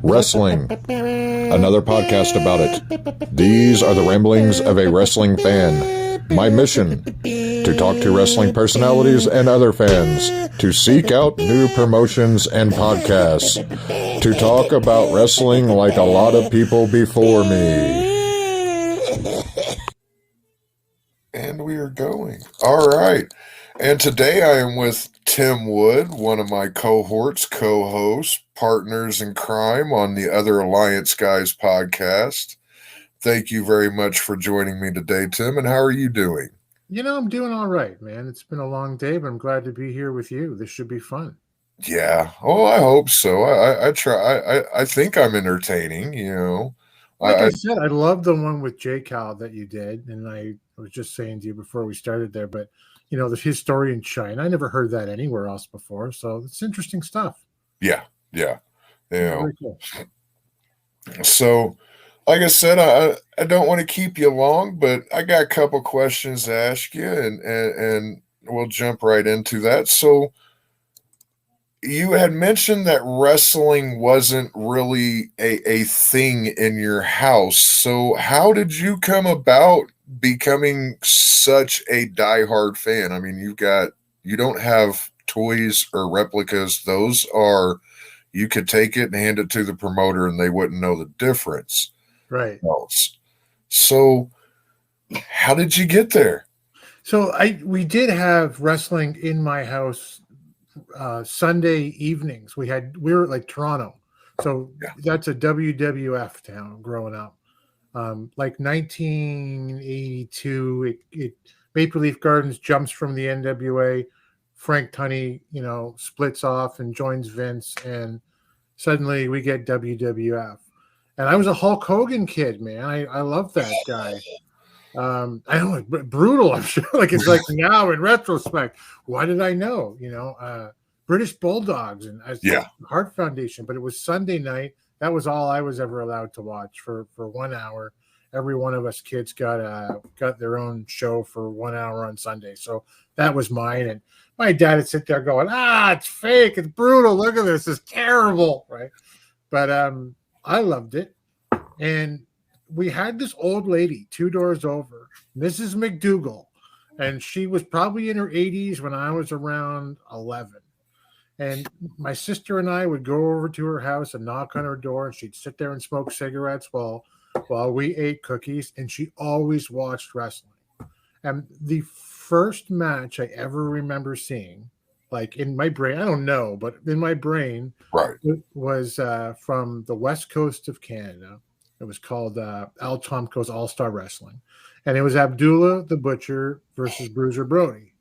Wrestling, another podcast about it. These are the ramblings of a wrestling fan. My mission, to talk to wrestling personalities and other fans, to seek out new promotions and podcasts, to talk about wrestling like a lot of people before me. And we are going. All right. And today I am with Tim Wood, one of my cohorts, co-hosts, partners in crime on the Other Alliance Guys podcast. Thank you very much for joining me today, Tim. And how are you doing? You know, I'm doing all right, man. It's been a long day, but I'm glad to be here with you. This should be fun. Yeah. Oh, I hope so. I try. I think I'm entertaining, you know. Like I said, I love the one with J. Cal that you did. And I was just saying to you before we started there, but, you know, his story in China, I never heard that anywhere else before. So it's interesting stuff. Yeah. You know. Very cool. So, like I said, I don't want to keep you long, but I got a couple questions to ask you, and we'll jump right into that. So, you had mentioned that wrestling wasn't really a thing in your house. So, how did you come about becoming such a diehard fan? I mean, you don't have toys or replicas. Those are, you could take it and hand it to the promoter and they wouldn't know the difference. Right. So how did you get there? So we did have wrestling in my house Sunday evenings. We were like Toronto. So that's a WWF town growing up. Like 1982, Maple Leaf Gardens jumps from the NWA. Frank Tunney, you know, splits off and joins Vince, and suddenly we get WWF. And I was a Hulk Hogan kid, man. I love that guy. I know, brutal, I'm sure. Like, it's like now in retrospect, why did I know? You know, British Bulldogs and Heart Foundation. But it was Sunday night. That was all I was ever allowed to watch for 1 hour. Every one of us kids got their own show for 1 hour on Sunday. So that was mine. And my dad would sit there going, it's fake. It's brutal. Look at this. It's terrible. Right. But I loved it. And we had this old lady 2 doors over, Mrs. McDougall. And she was probably in her 80s when I was around 11. And my sister and I would go over to her house and knock on her door, and she'd sit there and smoke cigarettes while we ate cookies, and she always watched wrestling. And the first match I ever remember seeing, like in my brain, I don't know, but in my brain, it was from the west coast of Canada. It was called Al Tomko's All-Star Wrestling. And it was Abdullah the Butcher versus Bruiser Brody.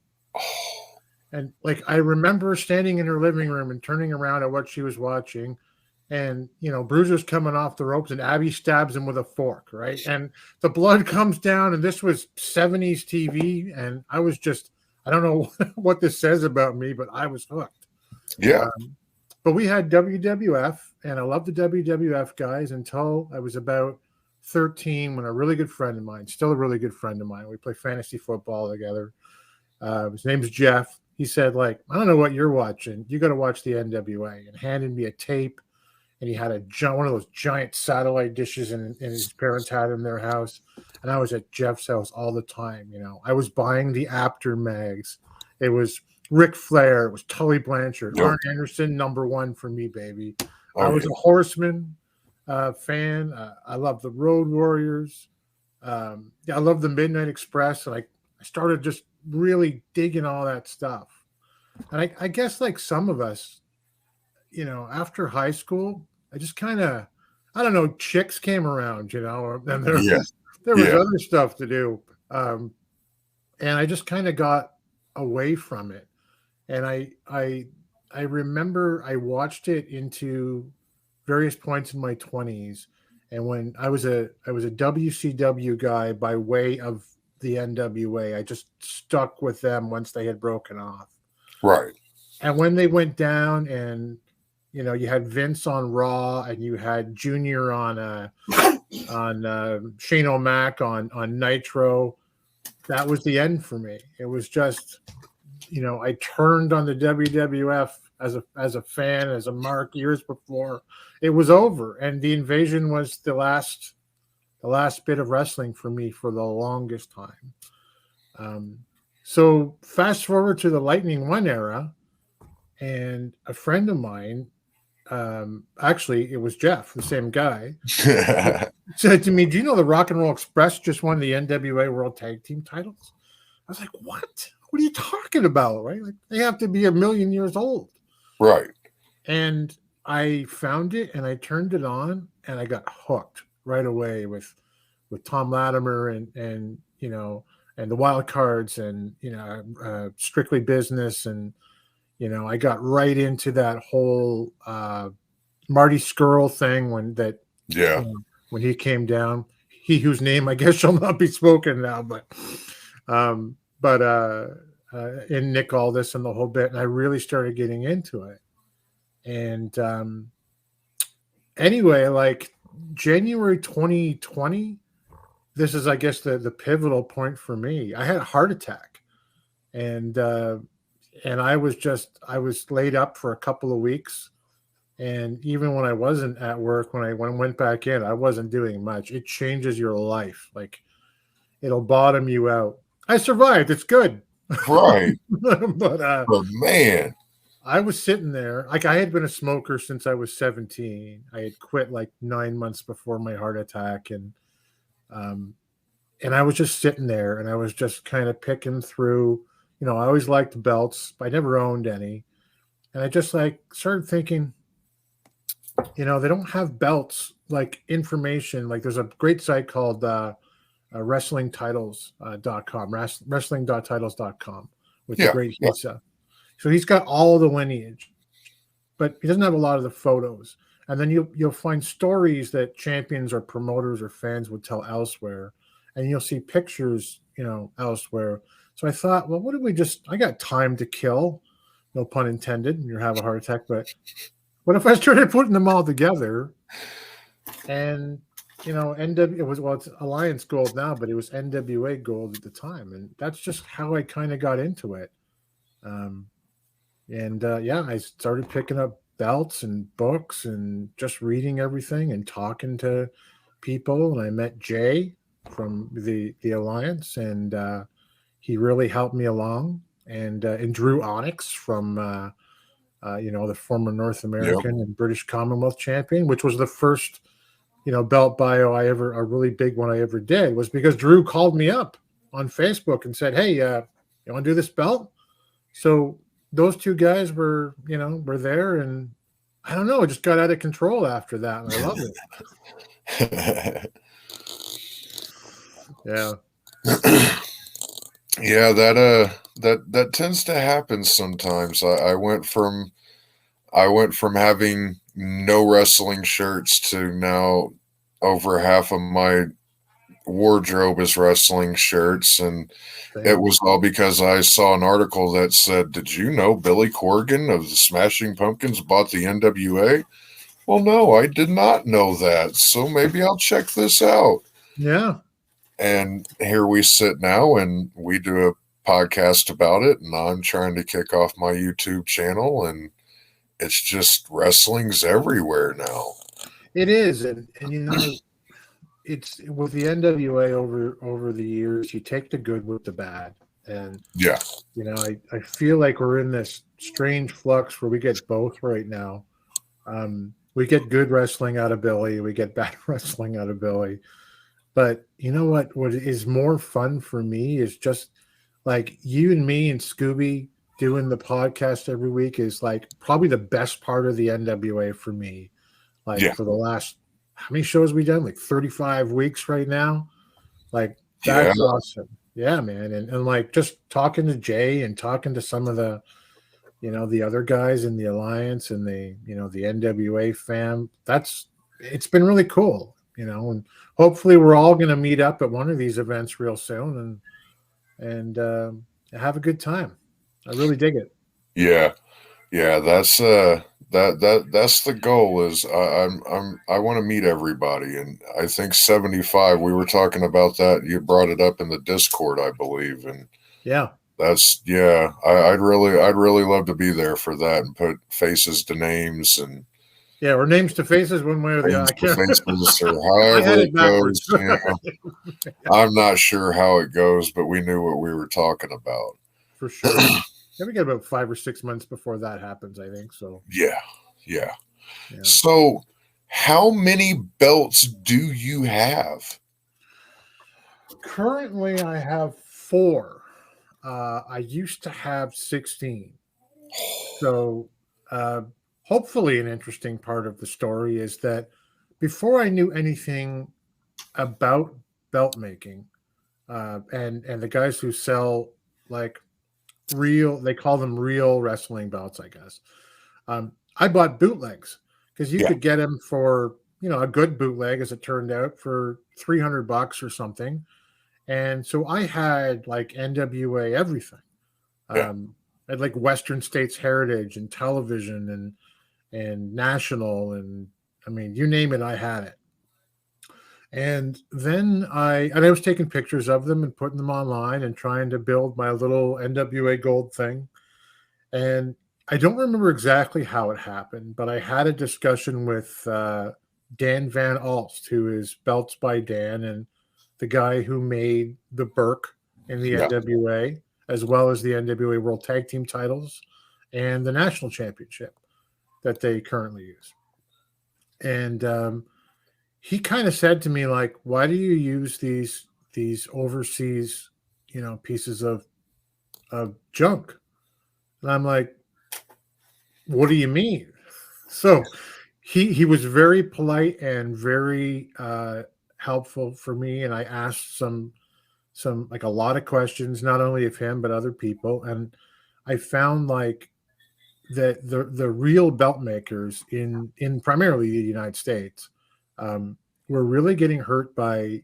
And like, I remember standing in her living room and turning around at what she was watching, and, you know, Bruiser's coming off the ropes and Abby stabs him with a fork, right? And the blood comes down, and this was 70s TV, and I was just, I don't know what this says about me, but I was hooked. Yeah. But we had WWF, and I loved the WWF guys until I was about 13 when a really good friend of mine, still a really good friend of mine, we play fantasy football together. His name's Jeff. He said, like, I don't know what you're watching. You got to watch the NWA, and handed me a tape. And he had one of those giant satellite dishes, and his parents had in their house. And I was at Jeff's house all the time. You know, I was buying the Apter mags. It was Ric Flair. It was Tully Blanchard. Arn Anderson, #1 for me, baby. I was a Horseman fan. I love the Road Warriors. I love the Midnight Express. And I started just really digging all that stuff. And I guess, like some of us, you know, after high school, I just kind of, I don't know, chicks came around, you know, and there was other stuff to do. And I just kind of got away from it. And I remember I watched it into various points in my 20s. And when I was a WCW guy by way of the NWA, I just stuck with them once they had broken off. Right. And when they went down, and, you know, you had Vince on Raw, and you had Junior on Shane O'Mac on Nitro, that was the end for me. It was just, you know, I turned on the WWF as a fan, as a mark years before, it was over, and the invasion was the last bit of wrestling for me for the longest time. So fast forward to the Lightning One era, and a friend of mine, actually it was Jeff, the same guy, said to me, "Do you know the Rock and Roll Express just won the NWA World Tag Team titles?" I was like, "What? What are you talking about? Right? Like they have to be a million years old." Right. And I found it and I turned it on and I got hooked right away with Tom Latimer and you know and the Wild Cards and Strictly Business, and I got right into that whole Marty Skrull thing Yeah. when he came down. He whose name I guess shall not be spoken now, but and Nick Aldis and the whole bit, and I really started getting into it. And anyway, like January 2020, this is, I guess, the pivotal point for me. I had a heart attack, and I was laid up for a couple of weeks. And even when I wasn't at work, when I went back in, I wasn't doing much. It changes your life. Like it'll bottom you out. I survived. It's good. Right. But But man, I was sitting there, like I had been a smoker since I was 17. I had quit like 9 months before my heart attack, um, and I was just sitting there, and I was just kind of picking through. I always liked belts, but I never owned any, and I just like started thinking, they don't have belts like information. Like there's a great site called wrestlingtitles.com, wrestling.titles.com with the yeah, great yeah, Hisa. So he's got all the lineage, but he doesn't have a lot of the photos. And then you'll find stories that champions or promoters or fans would tell elsewhere, and you'll see pictures, elsewhere. So I thought, well, what if I got time to kill, no pun intended, and you have a heart attack, but what if I started putting them all together? And NW, it's Alliance Gold now, but it was NWA Gold at the time, and that's just how I kind of got into it. I started picking up belts and books and just reading everything and talking to people. And I met Jay from the Alliance, and he really helped me along. And Drew Onyx from the former North yep, American and British Commonwealth champion, which was the first belt bio a really big one I ever did, was because Drew called me up on Facebook and said, "Hey, you want to do this belt?" So those two guys were there, and I don't know, it just got out of control after that, and I love it. Yeah. Yeah. That tends to happen sometimes. I went from having no wrestling shirts to now over half of my wardrobe is wrestling shirts, and it was all because I saw an article that said, "Did you know Billy Corgan of the Smashing Pumpkins bought the NWA?" Well, no, I did not know that. So maybe I'll check this out. Yeah. And here we sit now and we do a podcast about it. And I'm trying to kick off my YouTube channel, and it's just wrestling's everywhere now. It is. And it's with the NWA over the years, you take the good with the bad. And Yeah. I feel like we're in this strange flux where we get both right now. We get good wrestling out of Billy, we get bad wrestling out of Billy. But you know what is more fun for me is just like you and me and Scooby doing the podcast every week is like probably the best part of the NWA for me. Like for the last, how many shows we done? Like 35 weeks right now. Like that's awesome. Yeah, man. And like just talking to Jay and talking to some of the the other guys in the Alliance and the NWA fam, it's been really cool, and hopefully we're all going to meet up at one of these events real soon and have a good time. I really dig it. Yeah. That's that's the goal. Is I want to meet everybody, and I think 75. We were talking about that. You brought it up in the Discord, I believe, and Yeah, That's I'd really love to be there for that and put faces to names and Yeah, or names to faces, one way or the other. names I to can't. faces or I however had it it goes. backwards. I'm not sure how it goes, but we knew what we were talking about. For sure. Yeah, we get about 5 or 6 months before that happens, I think. So, Yeah, yeah. yeah. So, how many belts do you have? Currently, I have four. I used to have 16. So, uh, hopefully, an interesting part of the story is that before I knew anything about belt making, and the guys who sell like real, they call them real wrestling belts, I guess. I bought bootlegs because you Yeah, could get them for a good bootleg, as it turned out, for $300 or something. And so I had like NWA everything. yeah. I had like Western States Heritage and television and national, and I mean, you name it, I had it. And then I was taking pictures of them and putting them online and trying to build my little NWA gold thing. And I don't remember exactly how it happened, but I had a discussion with Dan Van Alst, who is Belts by Dan and the guy who made the Burke in the Yeah, NWA, as well as the NWA World Tag Team titles and the national championship that they currently use. And he kind of said to me, like, "Why do you use these overseas, pieces of junk?" And I'm like, "What do you mean?" So he was very polite and very helpful for me, and I asked some like a lot of questions, not only of him but other people, and I found like that the real belt makers in primarily the United States um, were really getting hurt by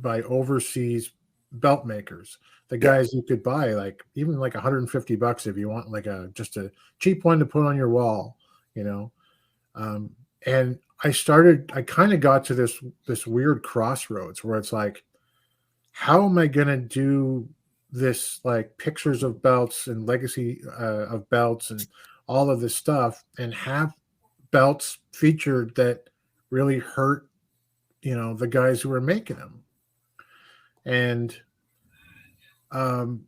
overseas belt makers. The yeah, guys you could buy like even like $150 if you want like a just a cheap one to put on your wall, you know. Um, and I kind of got to this weird crossroads where it's like, how am I going to do this like pictures of belts and legacy of belts and all of this stuff and have belts featured that really hurt, the guys who are making them. And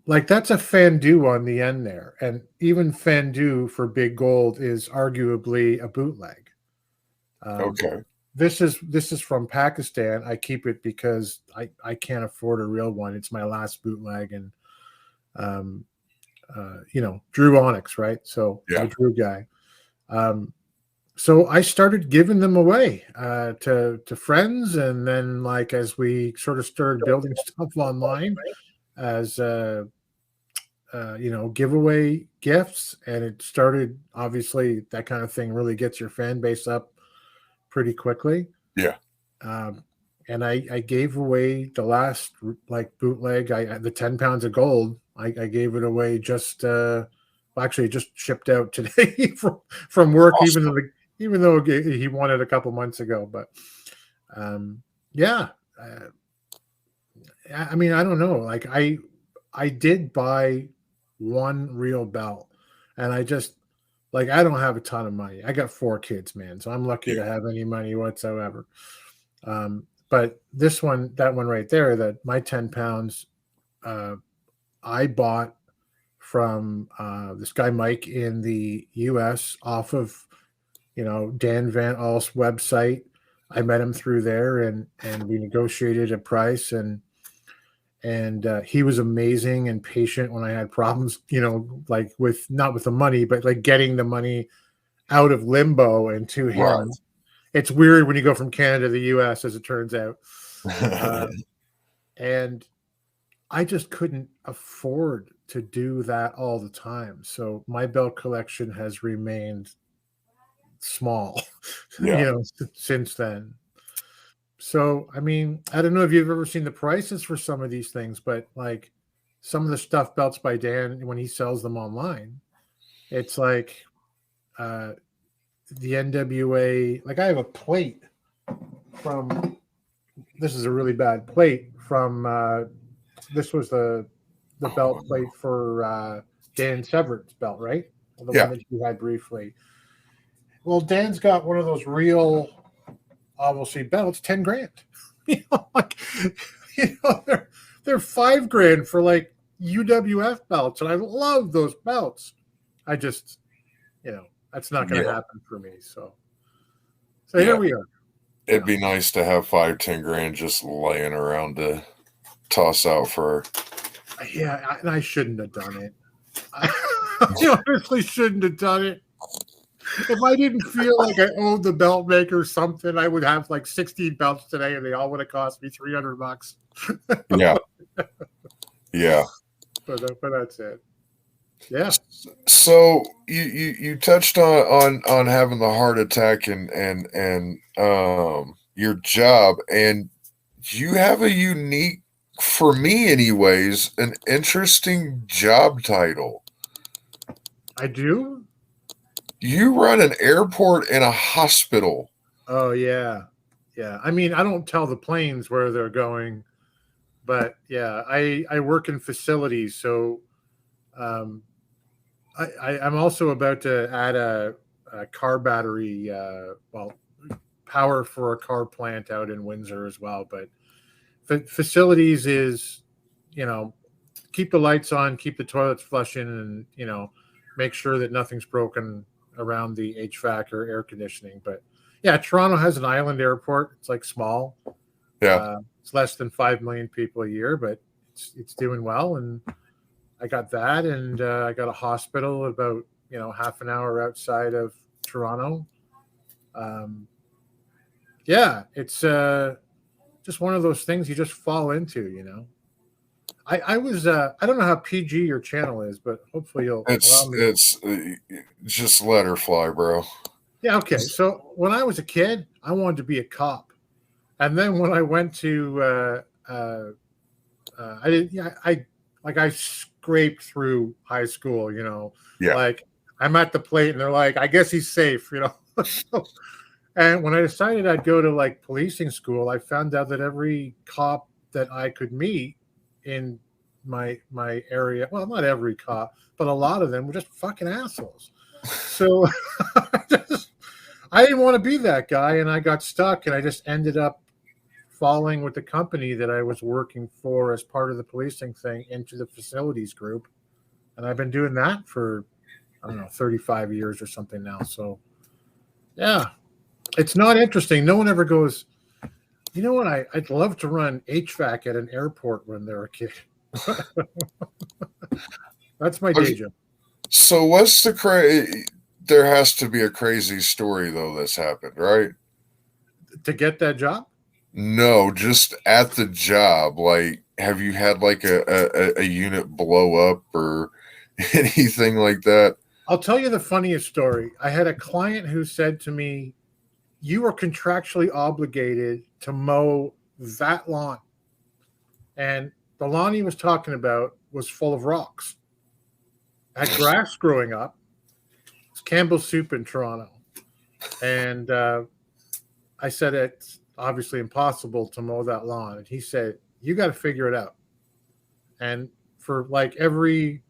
like that's a Fandue on the end there. And even Fandue for Big Gold is arguably a bootleg. Um, okay, this is from Pakistan. I keep it because I can't afford a real one. It's my last bootleg, and um, Drew Onyx, right? So I'm yeah, a Drew guy. Um, so I started giving them away to friends, and then like as we sort of started building stuff online as giveaway gifts, and it started obviously that kind of thing really gets your fan base up pretty quickly. yeah. Um, and I gave away the last like bootleg, the 10 pounds of gold. I gave it away just well, actually it just shipped out today from work, Awesome. even though he won it a couple months ago. But yeah, uh, I mean, I don't know. Like I did buy one real belt, and I just like I don't have a ton of money. I got four kids, man, so I'm lucky Yeah, to have any money whatsoever. But that one right there, that my 10 pounds, uh, I bought from this guy Mike in the U.S. off of Dan Van Alst's website. I met him through there, and we negotiated a price, and he was amazing and patient when I had problems, like with not with the money, but like getting the money out of limbo and to him. right. It's weird when you go from Canada to the U.S., as it turns out. Uh, and I just couldn't afford to do that all the time. So my belt collection has remained small, Yeah. since then. So, I mean, I don't know if you've ever seen the prices for some of these things, but like some of the stuff belts by Dan, when he sells them online, it's like uh, the NWA. Like I have a plate from, this is a really bad plate from, this was the the belt plate for Dan Severett's belt, right? The Yeah. one that you had briefly. Well, Dan's got one of those real, obviously, belts, 10 grand. Like, they're 5 grand for like UWF belts, and I love those belts. I just, that's not going to happen for me. So here we are. It'd be nice to have 5-10 grand just laying around to toss out for. Yeah, and I shouldn't have done it. I honestly shouldn't have done it. If I didn't feel like I owed the belt maker something, I would have like 16 belts today, and they all would have cost me $300. Yeah. But that's it. Yeah. So you touched on having the heart attack and your job, and you have a unique, for me anyways, an interesting job title. I do. You run an airport and a hospital. Oh yeah. I mean, I don't tell the planes where they're going, but yeah, I work in facilities, so I'm also about to add a car battery, power for a car plant out in Windsor as well. But facilities is, keep the lights on, keep the toilets flushing, and make sure that nothing's broken around the HVAC or air conditioning. But yeah, Toronto has an island airport. It's like small. Yeah. It's less than 5 million people a year, but it's doing well. And I got that, and I got a hospital about half an hour outside of Toronto. Yeah, it's just one of those things you just fall into. I was I don't know how PG your channel is, but hopefully you'll allow me. It's just let her fly, bro. Yeah, okay. So when I was a kid, I wanted to be a cop, and then when I went to I didn't. Yeah, I scraped through high school. Yeah. Like I'm at the plate, and they're like, "I guess he's safe," And when I decided I'd go to like policing school, I found out that every cop that I could meet in my area, well, not every cop, but a lot of them were just fucking assholes. So I didn't want to be that guy, and I got stuck, and I just ended up falling with the company that I was working for as part of the policing thing into the facilities group. And I've been doing that for, I don't know, 35 years or something now. So yeah, it's not interesting. No one ever goes, you know what? I'd love to run HVAC at an airport when they're a kid. That's my day job. So what's the there has to be a crazy story though that's happened, right? To get that job? No, just at the job. Like, have you had like a unit blow up or anything like that? I'll tell you the funniest story. I had a client who said to me, "You are contractually obligated to mow that lawn." And the lawn he was talking about was full of rocks. I had grass growing up. It's Campbell's Soup in Toronto. And I said, it's obviously impossible to mow that lawn. And he said, you got to figure it out. And for like every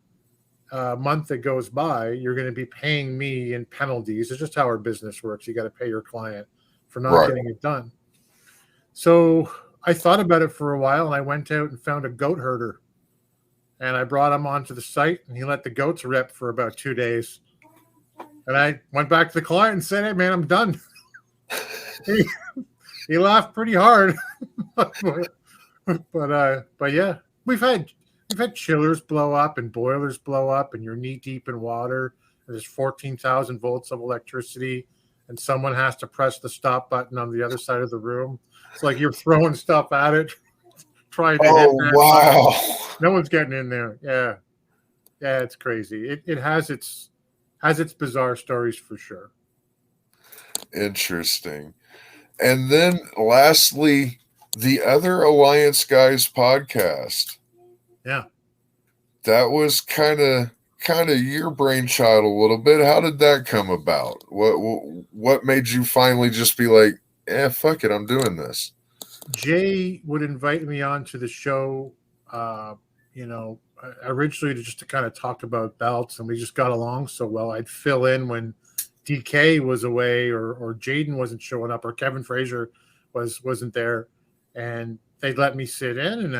month that goes by, you're going to be paying me in penalties. It's just how our business works. You got to pay your client for not getting it done. So I thought about it for a while, and I went out and found a goat herder. And I brought him onto the site, and he let the goats rip for about 2 days. And I went back to the client and said, "Hey, man, I'm done." He laughed pretty hard. But yeah, we've had chillers blow up and boilers blow up, and you're knee deep in water. There's 14,000 volts of electricity, and someone has to press the stop button on the other side of the room. It's like you're throwing stuff at it, trying to hit that. Wow. No one's getting in there. Yeah, it's crazy. It has its bizarre stories for sure. Interesting. And then lastly, the Other Alliance Guys podcast. Yeah. That was kind of your brainchild a little bit. How did that come about? What made you finally just be like, fuck it, I'm doing this? Jay would invite me on to the show, originally just to kind of talk about belts, and we just got along so well. I'd fill in when DK was away, or Jaden wasn't showing up, or Kevin Frazier wasn't there, and they'd let me sit in, and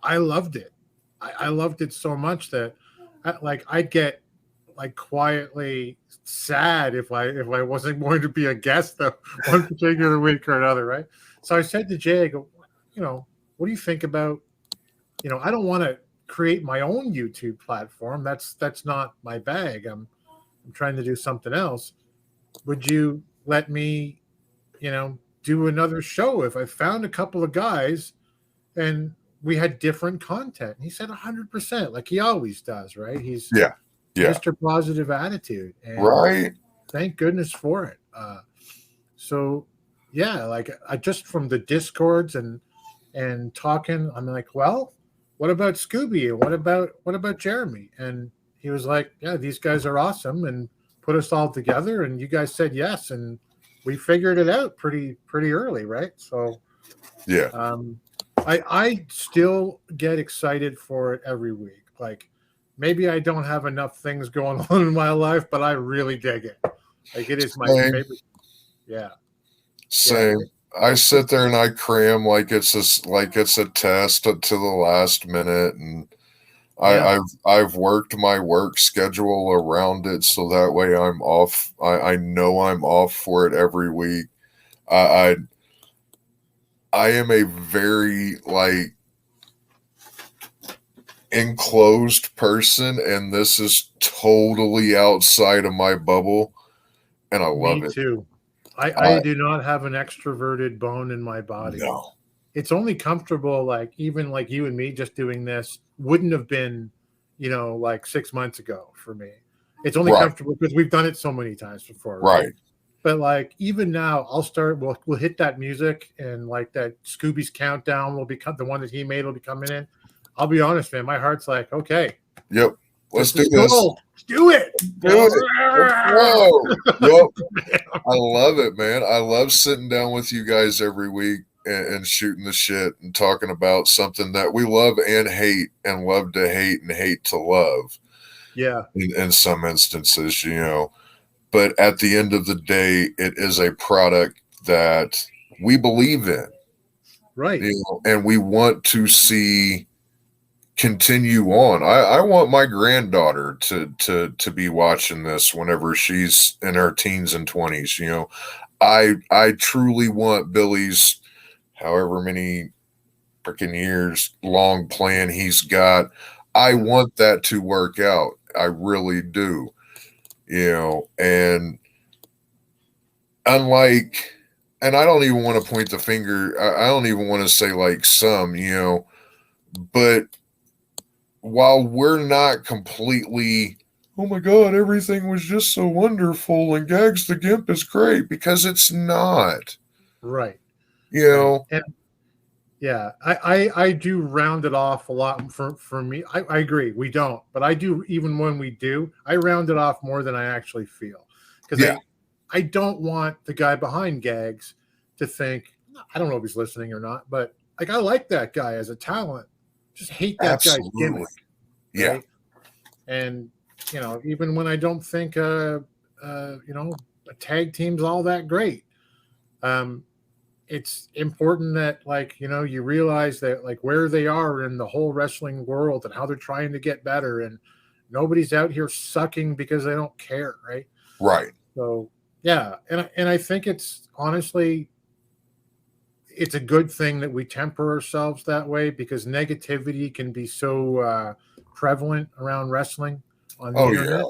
I loved it. I loved it so much that I'd get like quietly sad if I wasn't going to be a guest the one particular week or another, right? So I said to Jay, I go, what do you think about, I don't want to create my own YouTube platform. That's not my bag. I'm trying to do something else. Would you let me, do another show if I found a couple of guys and we had different content? And he said 100%, like he always does, right? He's Yeah. Mr. Positive Attitude. And Right. thank goodness for it. So yeah, like I just from the discords and talking, I'm like, well, what about Scooby? And what about Jeremy? And he was like, yeah, these guys are awesome, and put us all together, and you guys said yes, and we figured it out pretty early, right? So yeah, I still get excited for it every week. Like maybe I don't have enough things going on in my life, but I really dig it. Like it is my favorite. Yeah. Same. Yeah. I sit there and I cram like it's a test to the last minute, and I've worked my work schedule around it so that way I'm off. I know I'm off for it every week. I am a very like enclosed person, and this is totally outside of my bubble, and I love it. Me too. I do not have an extroverted bone in my body. No. It's only comfortable, like even like you and me just doing this wouldn't have been, like 6 months ago for me. It's only comfortable because we've done it so many times before. Right. But like even now, we'll hit that music, and like that Scooby's countdown will become the one that he made will be coming in. I'll be honest, man, my heart's like, okay. Yep. Let's do this. Let's do it. Yep. I love it, man. I love sitting down with you guys every week and shooting the shit and talking about something that we love and hate, and love to hate and hate to love. Yeah. In some instances, but at the end of the day, it is a product that we believe in. Right. And we want to see continue on. I want my granddaughter to be watching this whenever she's in her teens and 20s. I truly want Billy's however many freaking years long plan he's got. I want that to work out. I really do. And unlike, and I don't even want to point the finger. I don't even want to say like some, but while we're not completely, oh my God, everything was just so wonderful and Gags the Gimp is great, because it's not. Right. And yeah, I do round it off a lot for me. I agree. We don't, but I do, even when we do, I round it off more than I actually feel. Because I don't want the guy behind Gags to think, I don't know if he's listening or not, but like I like that guy as a talent. Just hate that guy's gimmick. Yeah. Right? And even when I don't think a tag team's all that great, it's important that you realize that like where they are in the whole wrestling world and how they're trying to get better, and nobody's out here sucking because they don't care, right? Right. So yeah, and I think it's honestly, it's a good thing that we temper ourselves that way, because negativity can be so prevalent around wrestling on the internet. Yeah.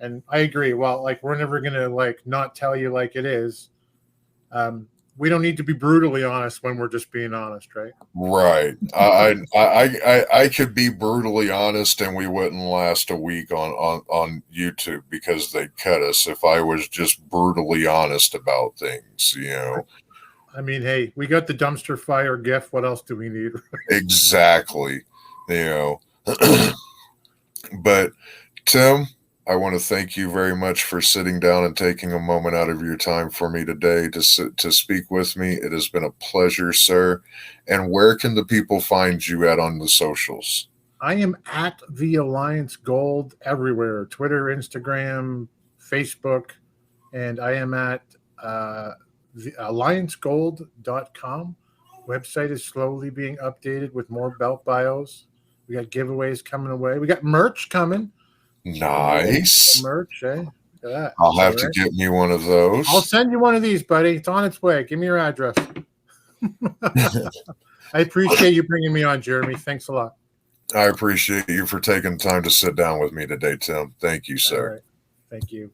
And I agree. Well, like we're never gonna like not tell you like it is. We don't need to be brutally honest when we're just being honest, right? Right. I could be brutally honest and we wouldn't last a week on YouTube because they'd cut us if I was just brutally honest about things, I mean, hey, we got the dumpster fire gift. What else do we need? Exactly. But Tim, I want to thank you very much for sitting down and taking a moment out of your time for me today to speak with me. It has been a pleasure, sir. And where can the people find you at on the socials? I am at the Alliance Gold everywhere: Twitter, Instagram, Facebook, and I am at the alliancegold.com. Website is slowly being updated with more belt bios. We got giveaways coming away. We got merch coming. Nice. Merch, eh? Look at that. I'll have to get me one of those. I'll send you one of these, buddy. It's on its way. Give me your address. I appreciate you bringing me on, Jeremy. Thanks a lot. I appreciate you for taking time to sit down with me today, Tim. Thank you, sir. All right. Thank you.